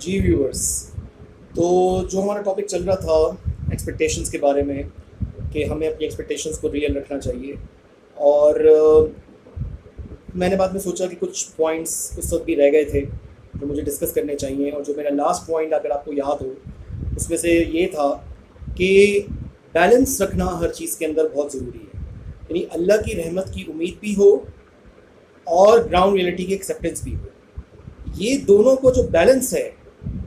جی viewers, تو جو ہمارا ٹاپک چل رہا تھا ایکسپیکٹیشنس کے بارے میں کہ ہمیں اپنی ایکسپیکٹیشنس کو ریئل رکھنا چاہیے، اور میں نے بعد میں سوچا کہ کچھ پوائنٹس اس وقت بھی رہ گئے تھے جو مجھے ڈسکس کرنے چاہیے، اور جو میرا لاسٹ پوائنٹ اگر آپ کو یاد ہو اس میں سے یہ تھا کہ بیلنس رکھنا ہر چیز کے اندر بہت ضروری ہے، یعنی اللہ کی رحمت کی امید بھی ہو اور گراؤنڈ ریئلٹی کی ایکسیپٹنس بھی ہو، یہ دونوں کو جو بیلنس ہے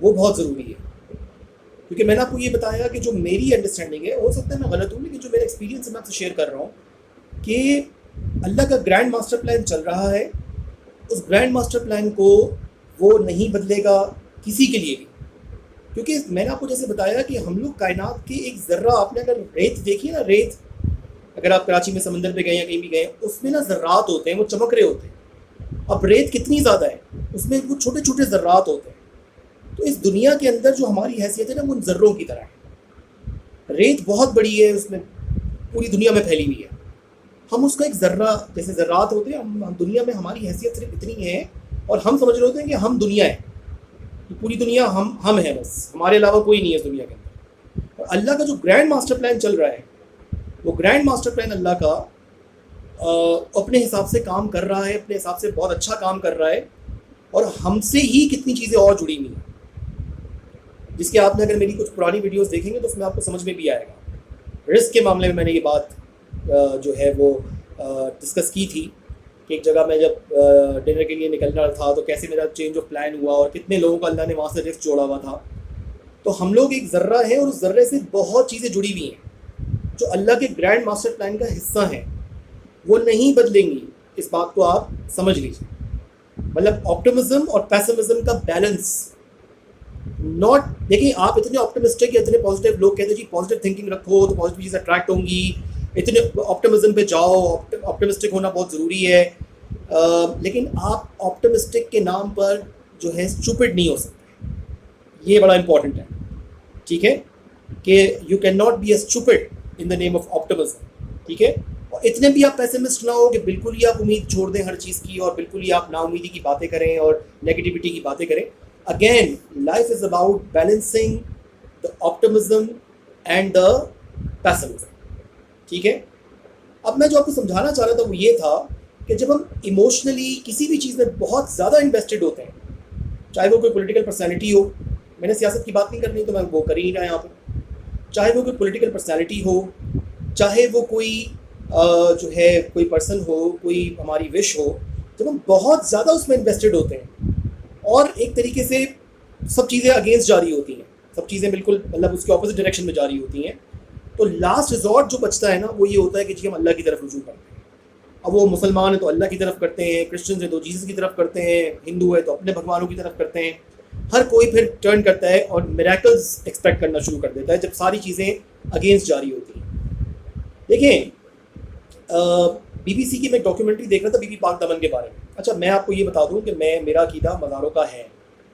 وہ بہت ضروری ہے۔ کیونکہ میں نے آپ کو یہ بتایا کہ جو میری انڈرسٹینڈنگ ہے، ہو سکتا ہے میں غلط ہوں، لیکن جو میرا ایکسپیرینس ہے میں آپ سے شیئر کر رہا ہوں کہ اللہ کا گرینڈ ماسٹر پلان چل رہا ہے، اس گرینڈ ماسٹر پلان کو وہ نہیں بدلے گا کسی کے لیے بھی۔ کیونکہ میں نے آپ کو جیسے بتایا کہ ہم لوگ کائنات کے ایک ذرہ، آپ نے اگر ریت دیکھی ہے نا، ریت اگر آپ کراچی میں سمندر پہ گئے یا کہیں بھی گئے، اس میں نا ذرات ہوتے ہیں، وہ چمک رہے ہوتے ہیں۔ اب ریت کتنی زیادہ ہے، اس میں وہ چھوٹے چھوٹے ذرات ہوتے ہیں۔ تو اس دنیا کے اندر جو ہماری حیثیت ہے نا، وہ ان ذروں کی طرح ہے۔ ریت بہت بڑی ہے، اس میں پوری دنیا میں پھیلی ہوئی ہے، ہم اس کا ایک ذرہ، جیسے ذرات ہوتے ہیں، ہم دنیا میں ہماری حیثیت صرف اتنی ہے، اور ہم سمجھ رہے ہوتے ہیں کہ ہم دنیا ہے، پوری دنیا ہم ہیں، بس ہمارے علاوہ کوئی نہیں ہے اس دنیا کے اندر۔ اور اللہ کا جو گرینڈ ماسٹر پلان چل رہا ہے، وہ گرینڈ ماسٹر پلان اللہ کا اپنے حساب سے کام کر رہا ہے، اپنے حساب سے بہت اچھا کام کر رہا ہے، اور ہم سے ہی کتنی چیزیں اور جڑی ہوئی ہیں، جس کے آپ نے اگر میری کچھ پرانی ویڈیوز دیکھیں گے تو اس میں آپ کو سمجھ میں بھی آئے گا۔ رزق کے معاملے میں نے یہ بات جو ہے وہ ڈسکس کی تھی کہ ایک جگہ میں جب ڈنر کے لیے نکلنا تھا تو کیسے میرا چینج آف پلان ہوا، اور کتنے لوگوں کا اللہ نے وہاں سے رزق جوڑا ہوا تھا۔ تو ہم لوگ ایک ذرہ ہیں، اور اس ذرے سے بہت چیزیں جڑی ہوئی ہیں جو اللہ کے گرینڈ ماسٹر پلان کا حصہ ہیں، وہ نہیں بدلیں گی۔ اس بات کو آپ سمجھ لیجیے، مطلب آپٹمزم اور پیسمزم کا بیلنس۔ ناٹ دیکھیں، آپ اتنے آپٹمسٹک یا اتنے پازیٹیو، لوگ کہتے ہیں جی پازیٹیو تھنکنگ رکھو تو پازیٹیو چیزیں اٹریکٹ ہوں گی، اتنے آپٹمزم پہ جاؤ، آپٹمسٹک ہونا بہت ضروری ہے، لیکن آپ آپٹمسٹک کے نام پر جو ہے اسٹوپڈ نہیں ہو سکتے، یہ بڑا امپورٹنٹ ہے، ٹھیک ہے، کہ you can not be a stupid in the name of optimism, ٹھیک ہے۔ اور اتنے بھی آپ پیسمسٹ نہ ہو کہ بالکل ہی آپ امید چھوڑ دیں ہر چیز کی، اور بالکل ہی آپ نا امیدی کی باتیں کریں اور نیگیٹیوٹی کی باتیں کریں۔ Again life is about balancing the optimism and the pessimism, ٹھیک ہے۔ اب میں جو آپ کو سمجھانا چاہ رہا تھا وہ یہ تھا کہ جب ہم ایموشنلی کسی بھی چیز میں بہت زیادہ انویسٹڈ ہوتے ہیں، چاہے وہ کوئی پولیٹیکل پرسنالٹی ہو، میں نے سیاست کی بات نہیں کرنی تو میں وہ کر ہی نہیں رہا یہاں پہ، چاہے وہ کوئی پولیٹیکل پرسنالٹی ہو، چاہے وہ کوئی جو ہے کوئی پرسن ہو، کوئی ہماری وش ہو، جب ہم بہت زیادہ اس میں انویسٹڈ ہوتے ہیں اور ایک طریقے سے سب چیزیں اگینسٹ جاری ہوتی ہیں، سب چیزیں بالکل مطلب اس کے اپوزٹ ڈائریکشن میں جاری ہوتی ہیں، تو لاسٹ ریزورٹ جو بچتا ہے نا وہ یہ ہوتا ہے کہ جی ہم اللہ کی طرف رجوع کرتے ہیں۔ اب وہ مسلمان ہیں تو اللہ کی طرف کرتے ہیں، کرسچنز ہیں تو جیسس کی طرف کرتے ہیں، ہندو ہے تو اپنے بھگوانوں کی طرف کرتے ہیں، ہر کوئی پھر ٹرن کرتا ہے اور میریکلز ایکسپیکٹ کرنا شروع کر دیتا ہے جب ساری چیزیں اگینسٹ جاری ہوتی ہیں۔ دیکھیں، بی بی سی کی میں ڈاکیومنٹری دیکھ رہا تھا بی بی پاک دمن کے بارے میں۔ اچھا، میں آپ کو یہ بتا دوں کہ میرا عقیدہ مزاروں کا ہے،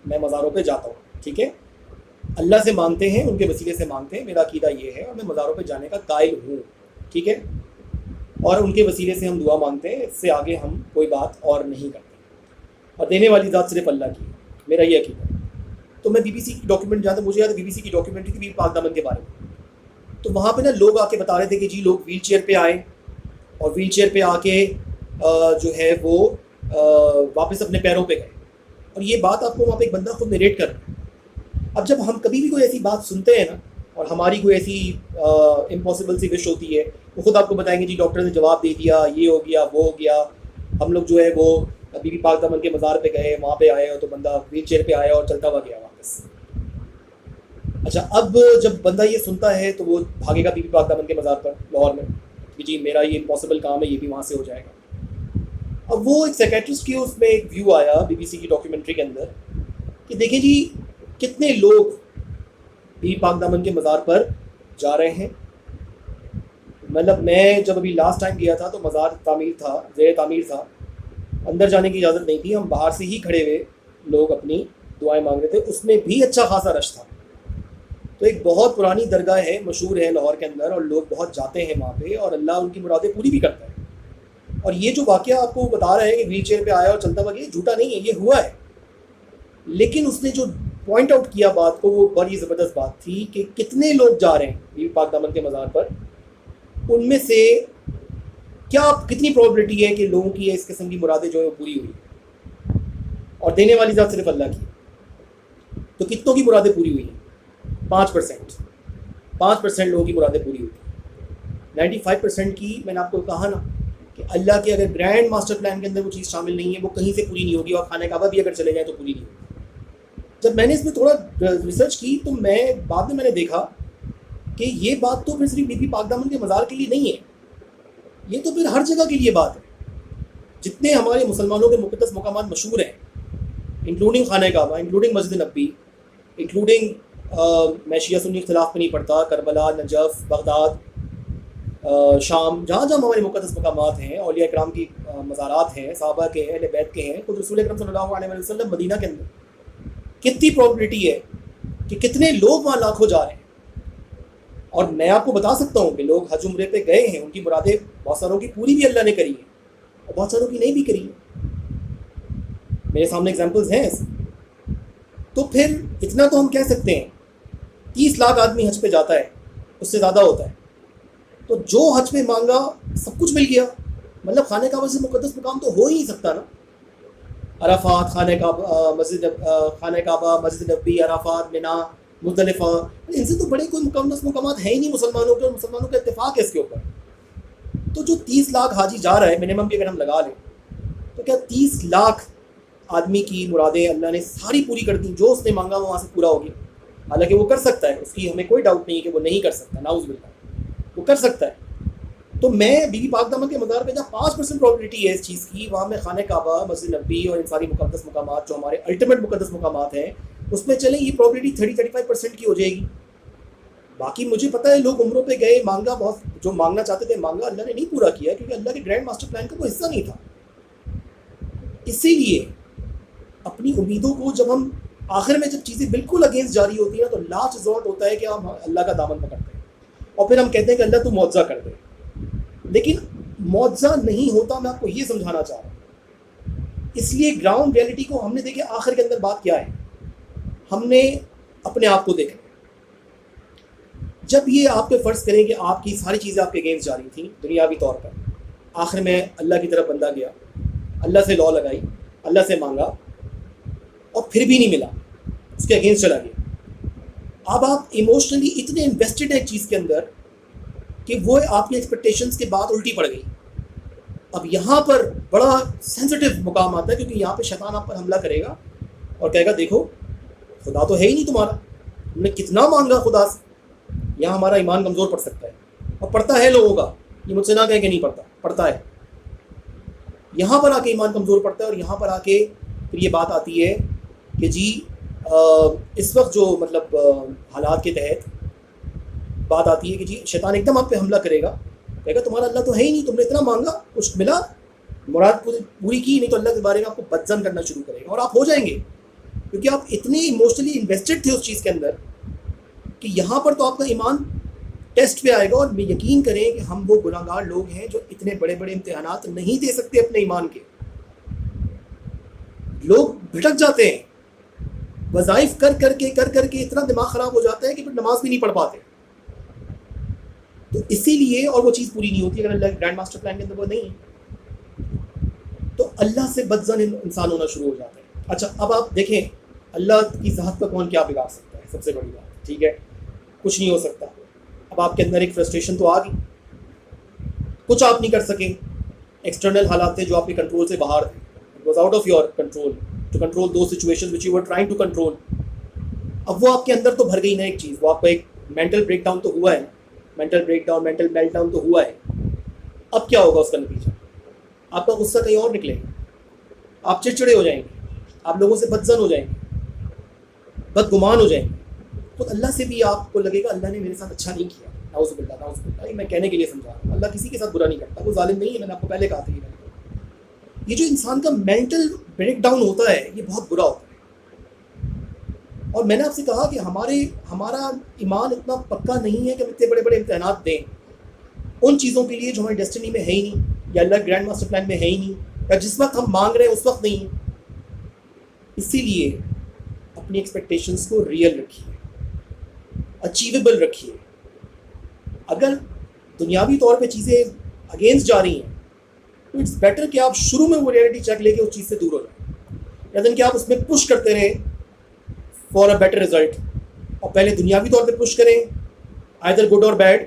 میں مزاروں پہ جاتا ہوں، ٹھیک ہے، اللہ سے مانگتے ہیں، ان کے وسیلے سے مانگتے ہیں، میرا عقیدہ یہ ہے، اور میں مزاروں پہ جانے کا قائل ہوں، ٹھیک ہے، اور ان کے وسیلے سے ہم دعا مانگتے ہیں، اس سے آگے ہم کوئی بات اور نہیں کرتے، اور دینے والی ذات صرف اللہ کی ہے، میرا یہ عقیدہ ہے۔ تو میں بی بی سی کی ڈاکیومنٹ جاتا، مجھے یاد ہے بی بی سی کی ڈاکیومنٹری تھی بی بی پاک دمن کے بارے میں، تو وہاں پہ نا لوگ آ کے بتا رہے تھے کہ جی لوگ ویل چیئر پہ آئے، اور ویل چیئر پہ آ کے جو ہے وہ واپس اپنے پیروں پہ گئے، اور یہ بات آپ کو وہاں پہ ایک بندہ خود نریٹ کر رہا ہے۔ اب جب ہم کبھی بھی کوئی ایسی بات سنتے ہیں نا، اور ہماری کوئی ایسی امپاسبل سی وش ہوتی ہے، وہ خود آپ کو بتائیں گے جی ڈاکٹر نے جواب دے دیا، یہ ہو گیا وہ ہو گیا، ہم لوگ جو ہے وہ بی بی پاک دمن کے مزار پہ گئے، وہاں پہ آئے، تو بندہ ویل چیئر پہ آیا اور چلتا ہوا گیا واپس۔ اچھا، اب جب بندہ یہ سنتا ہے تو وہ بھاگے گا بی بی پاک دمن کے مزار پر لاہور میں کہ جی میرا یہ امپاسبل کام ہے، یہ بھی وہاں سے ہو جائے گا۔ اب وہ ایک سیکیٹرسٹ کی اس میں ایک ویو آیا بی بی سی کی ڈاکیومنٹری کے اندر کہ دیکھیں جی کتنے لوگ بی بی پاک دامن کے مزار پر جا رہے ہیں۔ مطلب میں جب ابھی لاسٹ ٹائم گیا تھا تو مزار تعمیر تھا، زیر تعمیر تھا، اندر جانے کی اجازت نہیں تھی، ہم باہر سے ہی کھڑے ہوئے لوگ اپنی دعائیں مانگ رہے تھے، اس میں بھی اچھا خاصا رش تھا۔ تو ایک بہت پرانی درگاہ ہے، مشہور ہے لاہور کے اندر، اور لوگ بہت جاتے ہیں وہاں پہ، اور اللہ ان کی مرادیں پوری بھی کرتا ہے۔ اور یہ جو واقعہ آپ کو بتا رہا ہے کہ ویل چیئر پہ آیا اور چلتا ہوا گیا، جھوٹا نہیں ہے، یہ ہوا ہے، لیکن اس نے جو پوائنٹ آؤٹ کیا بات کو، وہ بڑی زبردست بات تھی کہ کتنے لوگ جا رہے ہیں بیوی پاک دامن کے مزار پر، ان میں سے کیا کتنی پرابلٹی ہے کہ لوگوں کی اس قسم کی مرادیں جو ہے وہ پوری ہوئی، اور دینے والی ذات صرف اللہ کی. تو کتنوں کی مرادیں پوری ہوئی ہیں؟ 5%. 5% لوگوں کی مرادیں پوری ہوئی. 95% کی میں نے آپ کو کہا نا کہ اللہ کے اگر گرینڈ ماسٹر پلان کے اندر وہ چیز شامل نہیں ہے وہ کہیں سے پوری نہیں ہوگی، اور خانہ کعبہ بھی اگر چلے جائیں تو پوری نہیں ہوگی. جب میں نے اس میں تھوڑا ریسرچ کی تو بعد میں نے دیکھا کہ یہ بات تو پھر صرف بی بی پاک دامن کے مزار کے لیے نہیں ہے، یہ تو پھر ہر جگہ کے لیے بات ہے. جتنے ہمارے مسلمانوں کے مقدس مقامات مشہور ہیں، انکلوڈنگ خانہ کعبہ، انکلوڈنگ مسجد نبوی، انکلوڈنگ میں شیعہ سنی اختلاف میں نہیں پڑتا، کربلا، نجف، بغداد، شام، جہاں جہاں ہمارے مقدس مقامات ہیں، اولیاء کرام کی مزارات ہیں، صحابہ کے ہیں، اہل بیت کے ہیں، خود رسول اکرم صلی اللہ علیہ وسلم مدینہ کے اندر کتنی پرابلٹی ہے کہ کتنے لوگ وہاں لاکھوں جا رہے ہیں. اور میں آپ کو بتا سکتا ہوں کہ لوگ حج عمرے پہ گئے ہیں، ان کی مرادیں بہت ساروں کی پوری بھی اللہ نے کری ہیں اور بہت ساروں کی نہیں بھی کری ہیں. میرے سامنے ایگزامپلز ہیں ایسے. تو پھر اتنا تو ہم کہہ سکتے ہیں 30 لاکھ آدمی حج پہ جاتا ہے، اس سے زیادہ ہوتا ہے، تو جو حج پہ مانگا سب کچھ مل گیا. مطلب خانہ کعبہ سے مقدس مقام تو ہو ہی نہیں سکتا نا. عرفات، خانہ کعبہ، مسجد نبوی، عرفات، منا، مزدلفہ، ان سے تو بڑے کوئی مقدس مقامات ہیں ہی نہیں مسلمانوں کے، اور مسلمانوں کا اتفاق ہے اس کے اوپر. تو جو 30 لاکھ حاجی جا رہا ہے، منیمم بھی اگر ہم لگا لیں تو کیا 30 لاکھ آدمی کی مرادیں اللہ نے ساری پوری کر دیں؟ جو اس نے مانگا وہ وہاں سے پورا ہو گیا. حالانکہ وہ کر سکتا ہے، اس کی ہمیں کوئی ڈاؤٹ نہیں ہے کہ وہ نہیں کر سکتا، نعوذ باللہ، وہ کر سکتا ہے. تو میں بی بی پاک دامن کے مزار پہ جہاں 5% پرابلٹی ہے اس چیز کی، وہاں میں خانہ کعبہ، مسجد نبوی اور ان ساری مقدس مقامات جو ہمارے الٹیمیٹ مقدس مقامات ہیں اس میں چلیں یہ پرابلٹی 30-35% کی ہو جائے گی. باقی مجھے پتہ ہے لوگ عمروں پہ گئے، مانگا، بہت جو مانگنا چاہتے تھے مانگا، اللہ نے نہیں پورا کیا کیونکہ اللہ کے گرینڈ ماسٹر پلان کا کوئی حصہ نہیں تھا. اسی لیے اپنی امیدوں کو جب ہم آخر میں جب چیزیں بالکل اگینسٹ جاری ہوتی ہیں تو لاسٹ ریزورٹ ہوتا ہے کہ ہم اللہ کا دامن پکڑتے ہیں اور پھر ہم کہتے ہیں کہ اللہ تو معجزہ کر دے. لیکن معجزہ نہیں ہوتا، میں آپ کو یہ سمجھانا چاہ رہا ہوں. اس لیے گراؤنڈ ریئلٹی کو ہم نے دیکھے. آخر کے اندر بات کیا ہے؟ ہم نے اپنے آپ کو دیکھنا. جب یہ آپ پہ فرض کریں کہ آپ کی ساری چیزیں آپ کے اگینسٹ جاری تھیں دنیاوی طور پر، آخر میں اللہ کی طرف بندہ گیا، اللہ سے لا لگائی، اللہ سے مانگا اور پھر بھی نہیں ملا، اس کے اگینسٹ چلا گیا. اب آپ ایموشنلی اتنے انویسٹڈ ہیں ایک چیز کے اندر کہ وہ آپ کی ایکسپیکٹیشنز کے بعد الٹی پڑ گئی. اب یہاں پر بڑا سینسٹیو مقام آتا ہے کیونکہ یہاں پہ شیطان آپ پر حملہ کرے گا اور کہے گا دیکھو خدا تو ہے ہی نہیں تمہارا، ہم نے کتنا مانگا خدا سے. یہاں ہمارا ایمان کمزور پڑ سکتا ہے، اور پڑتا ہے لوگوں کا، یہ مجھ سے نہ کہیں کہ نہیں پڑتا، پڑتا ہے. یہاں پر آ کے ایمان کمزور پڑتا ہے، اور یہاں پر آ کے پھر یہ بات آتی ہے کہ جی اس وقت جو مطلب حالات کے تحت بات آتی ہے کہ جی شیطان ایک دم آپ پہ حملہ کرے گا، کہے گا تمہارا اللہ تو ہے ہی نہیں، تم نے اتنا مانگا کچھ ملا، مراد پوری کی نہیں، تو اللہ کے بارے میں آپ کو بدظن کرنا شروع کرے گا اور آپ ہو جائیں گے کیونکہ آپ اتنے ایموشنلی انویسٹڈ تھے اس چیز کے اندر کہ یہاں پر تو آپ کا ایمان ٹیسٹ پہ آئے گا. اور یقین کریں کہ ہم وہ گناہگار لوگ ہیں جو اتنے بڑے بڑے امتحانات نہیں دے سکتے اپنے ایمان کے. لوگ بھٹک جاتے ہیں، وظائف کر کر کے اتنا دماغ خراب ہو جاتا ہے کہ پھر نماز بھی نہیں پڑھ پاتے. تو اسی لیے اور وہ چیز پوری نہیں ہوتی اگر اللہ گرینڈ ماسٹر پلان کے اندر وہ نہیں ہے، تو اللہ سے بدظن انسان ہونا شروع ہو جاتا ہے. اچھا اب آپ دیکھیں اللہ کی ذات کا کون کیا بگاڑ سکتا ہے؟ سب سے بڑی بات، ٹھیک ہے، کچھ نہیں ہو سکتا. اب آپ کے اندر ایک فرسٹریشن تو آ گئی، کچھ آپ نہیں کر سکیں، ایکسٹرنل حالات تھے جو آپ کے کنٹرول سے باہر تھے. It was out of your control to control those situations which you were trying to control. اب وہ آپ کے اندر تو بھر گئی نا ایک چیز، وہ آپ کا ایک مینٹل بریک ڈاؤن تو ہوا ہے، mental break down, mental melt down تو ہوا ہے. اب کیا ہوگا اس کا نتیجہ؟ آپ کا غصہ کہیں اور نکلے گا، آپ چڑچڑے ہو جائیں گے، آپ لوگوں سے بدظن ہو جائیں گے، بدگمان ہو جائیں گے. تو اللہ سے بھی آپ کو لگے گا اللہ نے میرے ساتھ اچھا نہیں کیا. نعوذ باللہ، نعوذ باللہ. میں کہنے کے لیے سمجھا رہا ہوں، اللہ کسی کے ساتھ برا نہیں کرتا، وہ ظالم نہیں ہے، میں نے آپ کو پہلے کہا تھا. یہ جو انسان کا مینٹل بریک ڈاؤن ہوتا ہے یہ بہت برا ہوتا ہے. اور میں نے آپ سے کہا کہ ہمارا ایمان اتنا پکا نہیں ہے کہ ہم اتنے بڑے بڑے امتحانات دیں ان چیزوں کے لیے جو ہماری ڈیسٹنی میں ہے ہی نہیں، یا اللہ گرینڈ ماسٹر پلان میں ہے ہی نہیں، یا جس وقت ہم مانگ رہے ہیں اس وقت نہیں ہے. اسی لیے اپنی ایکسپیکٹیشنس کو ریئل رکھیے, اچیویبل رکھیے. اگر دنیاوی طور پہ چیزیں اگینسٹ جا رہی ہیں تو اٹس بیٹر کہ آپ شروع میں وہ ریئلٹی چیک لے کے اس چیز سے دور ہو جائیں, rather کہ آپ اس میں پش کرتے رہیں فار اے بیٹر رزلٹ. اور پہلے دنیاوی طور پہ پش کریں آئدر گڈ اور بیڈ,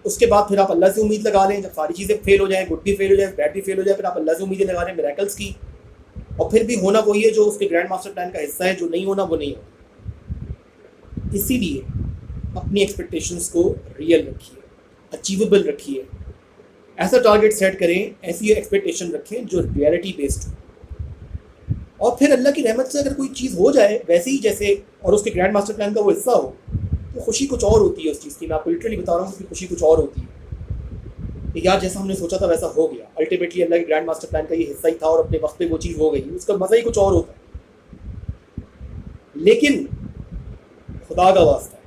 اس کے بعد پھر آپ اللہ سے امید لگا لیں. جب ساری چیزیں فیل ہو جائیں, گڈ بھی فیل ہو جائے, بیڈ بھی فیل ہو جائے, پھر آپ اللہ سے امیدیں لگا لیں میریکلس کی. اور پھر بھی ہونا وہی ہے جو اس کے گرینڈ ماسٹر پلان کا حصہ ہے, جو نہیں ہونا وہ نہیں ہونا. اسی لیے اپنی ایکسپیکٹیشنس کو ریئل رکھیے, اچیویبل رکھیے. ایسا ٹارگیٹ سیٹ کریں, ایسی ایکسپیکٹیشن رکھیں جو ریئلٹی بیسڈ ہو. اور پھر اللہ کی رحمت سے اگر کوئی چیز ہو جائے ویسے ہی جیسے اور اس کے گرینڈ ماسٹر پلان کا وہ حصہ ہو تو خوشی کچھ اور ہوتی ہے اس چیز کی. میں آپ کو لٹرلی بتا رہا ہوں, اس کی خوشی کچھ اور ہوتی ہے کہ یار جیسا ہم نے سوچا تھا ویسا ہو گیا. الٹیمیٹلی اللہ کے گرینڈ ماسٹر پلان کا یہ حصہ ہی تھا اور اپنے وقت پہ وہ چیز ہو گئی. اس کا مزہ ہی کچھ اور ہوتا ہے. لیکن خدا کا واسطہ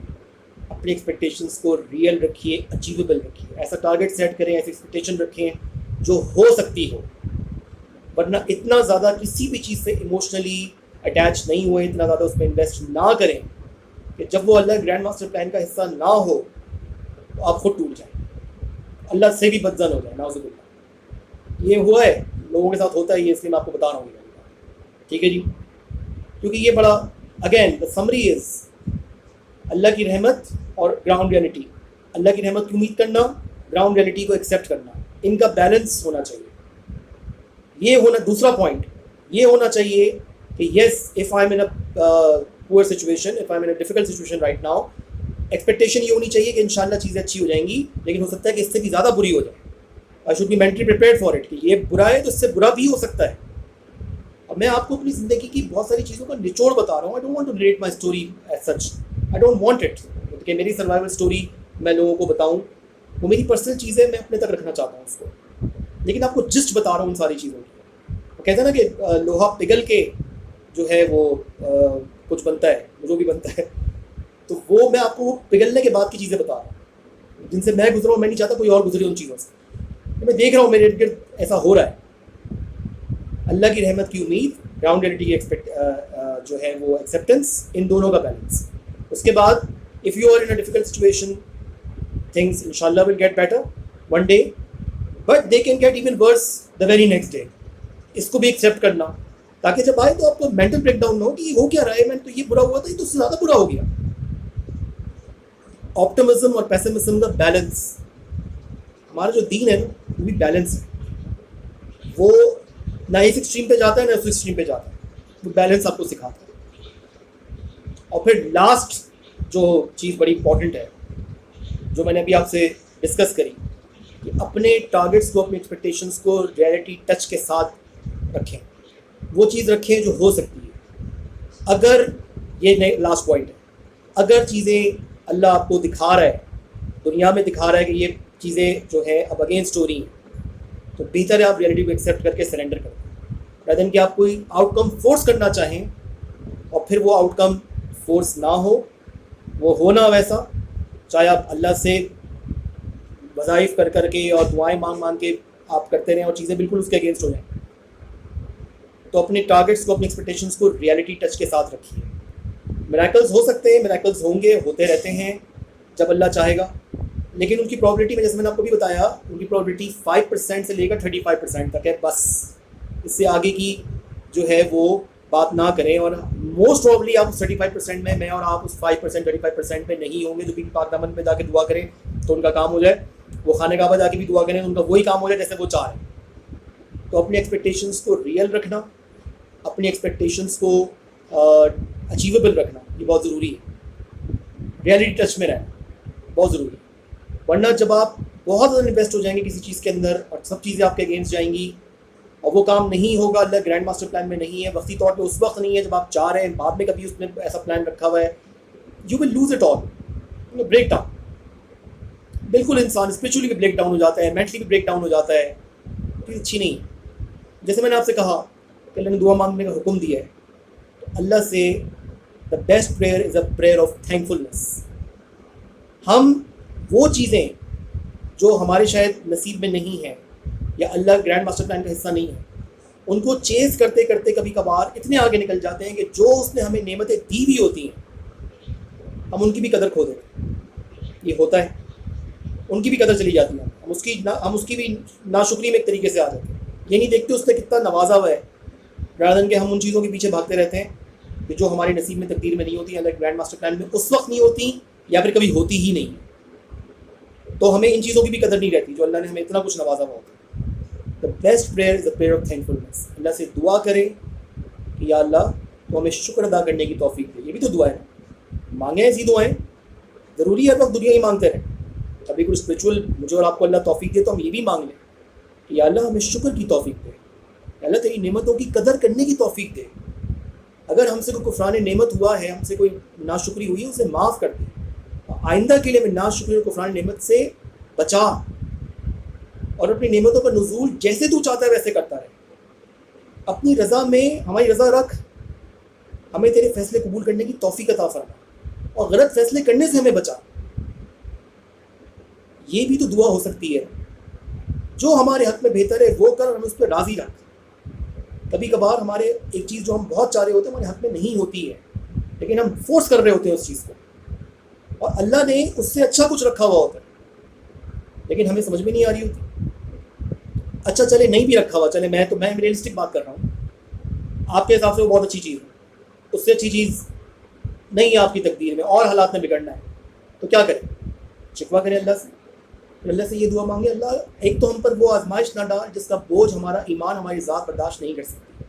اپنی ایکسپیکٹیشنس کو ریئل رکھیے, اچیویبل رکھیے. ایسا ٹارگیٹ سیٹ کریں, ایسی ایکسپیکٹیشن رکھیں جو ہو سکتی ہو. ورنہ اتنا زیادہ کسی بھی چیز سے ایموشنلی اٹیچ نہیں ہوئے, اتنا زیادہ اس میں انویسٹ نہ کریں کہ جب وہ اللہ گرینڈ ماسٹر پلان کا حصہ نہ ہو تو آپ خود ٹوٹ جائیں, اللہ سے بھی بدزن ہو جائے, نعوذ باللہ. یہ ہوا ہے, لوگوں کے ساتھ ہوتا ہے یہ, اس لیے میں آپ کو بتا رہا ہوں. ٹھیک ہے جی, کیونکہ یہ بڑا اگین دا سمری از اللہ کی رحمت اور گراؤنڈ ریئلٹی. اللہ کی رحمت کی امید کرنا, گراؤنڈ ریئلٹی کو ایکسیپٹ کرنا, ان کا بیلنس ہونا چاہیے. یہ ہونا دوسرا پوائنٹ یہ ہونا چاہیے کہ یس اف آئی ایم ان اے پور situation, if I am in a difficult situation right now, expectation یہ ہونی چاہیے کہ انشاءاللہ چیزیں اچھی ہو جائیں گی, لیکن ہو سکتا ہے کہ اس سے بھی زیادہ بری ہو جائے. I should be mentally prepared for it کہ یہ برا ہے تو اس سے برا بھی ہو سکتا ہے. اب میں آپ کو اپنی زندگی کی بہت ساری چیزوں کا نچوڑ بتا رہا ہوں. I don't want to rate my story as such, I don't want it کہ میری سروائیول اسٹوری میں لوگوں کو بتاؤں. وہ میری پرسنل چیزیں میں اپنے تک رکھنا چاہتا ہوں اس کو, لیکن آپ کو جسٹ بتا رہا ہوں ان ساری چیزوں کی. وہ کہتے ہیں نا کہ لوہا پگھل کے جو ہے وہ کچھ بنتا ہے, جو بھی بنتا ہے, تو وہ میں آپ کو پگھلنے کے بعد کی چیزیں بتا رہا ہوں جن سے میں گزرا ہوں. میں نہیں چاہتا کوئی اور گزرے ان چیزوں سے. میں دیکھ رہا ہوں میرے ارد گرد ایسا ہو رہا ہے. اللہ کی رحمت کی امید, گراؤنڈ ریئلٹی کی جو ہے وہ ایکسیپٹنس, ان دونوں کا بیلنس. اس کے بعد if you are in a difficult situation things انشاءاللہ will get better one day, but they can get even worse the very next day. اس کو بھی ایکسیپٹ کرنا تاکہ جب آئے تو آپ کو مینٹل بریک ڈاؤن نہ ہو کہ یہ ہو کیا رہا ہے, میں تو یہ برا ہوا تھا, یہ تو اس سے زیادہ برا ہو گیا. آپٹمزم اور پیسمزم کا بیلنس, ہمارا جو دین ہے نا وہ بھی بیلنس ہے. وہ نہ اس ایکسٹریم پہ جاتا ہے نہ اس ایکسٹریم پہ جاتا ہے, وہ بیلنس آپ کو سکھاتا ہے. اور پھر لاسٹ جو چیز بڑی امپورٹنٹ ہے جو میں نے ابھی آپ سے ڈسکس کری کہ اپنے ٹارگیٹس کو, اپنی ایکسپیکٹیشنس کو ریئلٹی ٹچ کے ساتھ رکھیں. وہ چیز رکھیں جو ہو سکتی ہے. اگر یہ لاسٹ پوائنٹ ہے, اگر چیزیں اللہ آپ کو دکھا رہا ہے, دنیا میں دکھا رہا ہے کہ یہ چیزیں جو ہے اب اگینسٹ ہو رہی ہیں, تو بہتر ہے آپ ریئلٹی کو ایکسیپٹ کر کے سرنڈر کر دیں, rather than کہ آپ کوئی آؤٹ کم فورس کرنا چاہیں اور پھر وہ آؤٹ کم فورس نہ ہو, وہ ہونا ویسا, چاہے آپ اللہ سے وظائف کر کر کے اور دعائیں مانگ مانگ کے آپ کرتے رہیں اور چیزیں بالکل اس کے اگینسٹ ہو جائیں. تو اپنے ٹارگیٹس کو, اپنی ایکسپیکٹیشنس کو ریئلٹی ٹچ کے ساتھ رکھیے. میریکلز ہو سکتے ہیں, میریکلز ہوں گے, ہوتے رہتے ہیں جب اللہ چاہے گا, لیکن ان کی پرابلٹی میں جیسے میں نے آپ کو بھی بتایا, ان کی پرابلٹی 5% سے لے کر 35% تک ہے بس. اس سے آگے کی جو ہے وہ بات نہ کریں. اور موسٹ پرابلی آپ 35% میں اور آپ اس 5% 35% میں نہیں ہوں گے. جو بھی پاک دامن میں جا کے دعا کریں تو ان کا کام ہو جائے, وہ خانہ کعبہ جا کے بھی دعا کریں تو ان کا وہی کام ہو جائے جیسے وہ چاہ رہے ہیں. تو اپنی ایکسپیکٹیشنس کو ریئل رکھنا, اپنی ایکسپیکٹیشنس کو اچیویبل رکھنا, یہ بہت ضروری ہے. ریئلٹی ٹچ میں رہنا بہت ضروری ہے. ورنہ جب آپ بہت زیادہ انویسٹ ہو جائیں گے کسی چیز کے اندر اور سب چیزیں آپ کے اگینسٹ جائیں گی اور وہ کام نہیں ہوگا, اللہ گرینڈ ماسٹر پلان میں نہیں ہے, وقتی طور پہ اس وقت نہیں ہے جب آپ چاہ رہے ہیں, بعد میں کبھی اس نے ایسا پلان رکھا ہوا ہے, you will lose it all, break down. بالکل انسان اسپریچولی بھی بریک ڈاؤن ہو جاتا ہے, مینٹلی بھی بریک ڈاؤن ہو جاتا ہے, تو یہ اچھی نہیں ہے. جیسے میں نے آپ سے کہا کہ اللہ نے دعا مانگنے کا حکم دیا ہے, تو اللہ سے the best prayer is a prayer of thankfulness. ہم وہ چیزیں جو ہمارے شاید نصیب میں نہیں ہیں یا اللہ گرینڈ ماسٹر پلان کا حصہ نہیں ہے, ان کو چیز کرتے کرتے کبھی کبھار اتنے آگے نکل جاتے ہیں کہ جو اس نے ہمیں نعمتیں دی ہوئی ہوتی ہیں ہم ان کی بھی قدر کھو دیتے ہیں. یہ ہوتا ہے, ان کی بھی قدر چلی جاتی ہے, ہم اس کی بھی ناشکری میں ایک طریقے سے آ جاتے ہیں. یہ نہیں دیکھتے اس نے کتنا نوازا ہوا ہے, رادر دین کہ ہم ان چیزوں کے پیچھے بھاگتے رہتے ہیں کہ جو ہمارے نصیب میں تقدیر میں نہیں ہوتی, اللہ گرینڈ ماسٹر پلان میں اس وقت نہیں ہوتی یا پھر کبھی ہوتی ہی نہیں. تو ہمیں ان چیزوں کی بھی قدر نہیں رہتی جو اللہ نے ہمیں اتنا کچھ نوازا ہوا ہوتا ہے. The best prayer is a prayer of thankfulness. اللہ سے دعا کرے کہ یا اللہ تو ہمیں شکر ادا کرنے کی توفیق دے. یہ بھی تو دعا ہے نا, مانگیں ایسی دعائیں, ضروری ہے ہر وقت دنیا ہی مانگتے رہیں. کبھی کوئی اسپریچول مجھے اور آپ کو اللہ توفیق دے تو ہم یہ بھی مانگ لیں کہ یا اللہ ہمیں شکر کی توفیق دے, یا اللہ تیری نعمتوں کی قدر کرنے کی توفیق دے. اگر ہم سے کوئی کفران نعمت ہوا ہے, ہم سے کوئی ناشکری ہوئی ہے, اسے معاف کر دے. آئندہ کے لیے ہمیں ناشکری اور کفران نعمت سے بچا, اور اپنی نعمتوں پر نزول جیسے تو چاہتا ہے ویسے کرتا رہے. اپنی رضا میں ہماری رضا رکھ, ہمیں تیرے فیصلے قبول کرنے کی توفیق عطا فرما, اور غلط فیصلے کرنے سے ہمیں بچا. یہ بھی تو دعا ہو سکتی ہے. جو ہمارے حق میں بہتر ہے وہ کر, ہمیں اس پہ راضی رکھ. کبھی کبھار ہمارے ایک چیز جو ہم بہت چاہ رہے ہوتے ہیں ہمارے حق میں نہیں ہوتی ہے, لیکن ہم فورس کر رہے ہوتے ہیں اس چیز کو, اور اللہ نے اس سے اچھا کچھ رکھا ہوا ہوتا ہے لیکن ہمیں سمجھ میں نہیں آ رہی ہوتی. اچھا چلے نہیں بھی رکھا ہوا, چلے میں ریئلسٹک بات کر رہا ہوں, آپ کے حساب سے وہ بہت اچھی چیز ہے, اس سے اچھی چیز نہیں ہے آپ کی تقدیر میں, اور حالات میں بگڑنا ہے, تو کیا کریں؟ شکوہ کریں اللہ سے. اللہ سے یہ دعا مانگے, اللہ ایک تو ہم پر وہ آزمائش نہ ڈال جس کا بوجھ ہمارا ایمان ہماری ذات برداشت نہیں کر سکتی,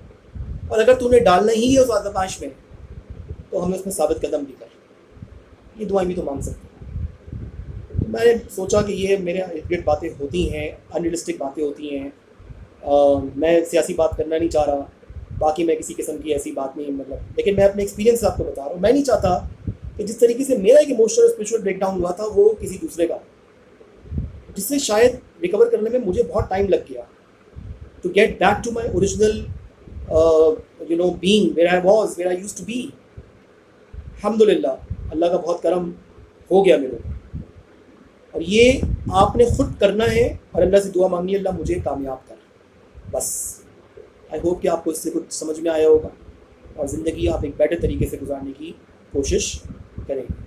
اور اگر تو نے ڈالنا ہی ہے اس آزمائش میں تو ہمیں اس میں ثابت قدم بھی کر. یہ دعائیں بھی تو مانگ سکتے ہیں. میں نے سوچا کہ یہ میرے ارد گرد باتیں ہوتی ہیں, انریلسٹک باتیں ہوتی ہیں. میں سیاسی بات کرنا نہیں چاہ رہا, باقی میں کسی قسم کی ایسی بات نہیں, مطلب لیکن میں اپنے ایکسپیرینس آپ کو بتا رہا ہوں. میں نہیں چاہتا کہ جس طریقے سے میرا ایک ایموشنل اور اسپریچول بریک ڈاؤن ہوا تھا وہ کسی دوسرے کا, جس سے شاید ریکور کرنے میں مجھے بہت ٹائم لگ گیا to get back to my original being where I was, where I used to be. الحمدللہ اللہ کا بہت کرم ہو گیا میرے اوپر, اور یہ آپ نے خود کرنا ہے اور اللہ سے دعا مانگنی ہے اللہ مجھے کامیاب کر. بس آئی ہوپ کہ آپ کو اس سے کچھ سمجھ میں آیا ہوگا اور زندگی آپ ایک بیٹر طریقے سے گزارنے کی کوشش کریں گے.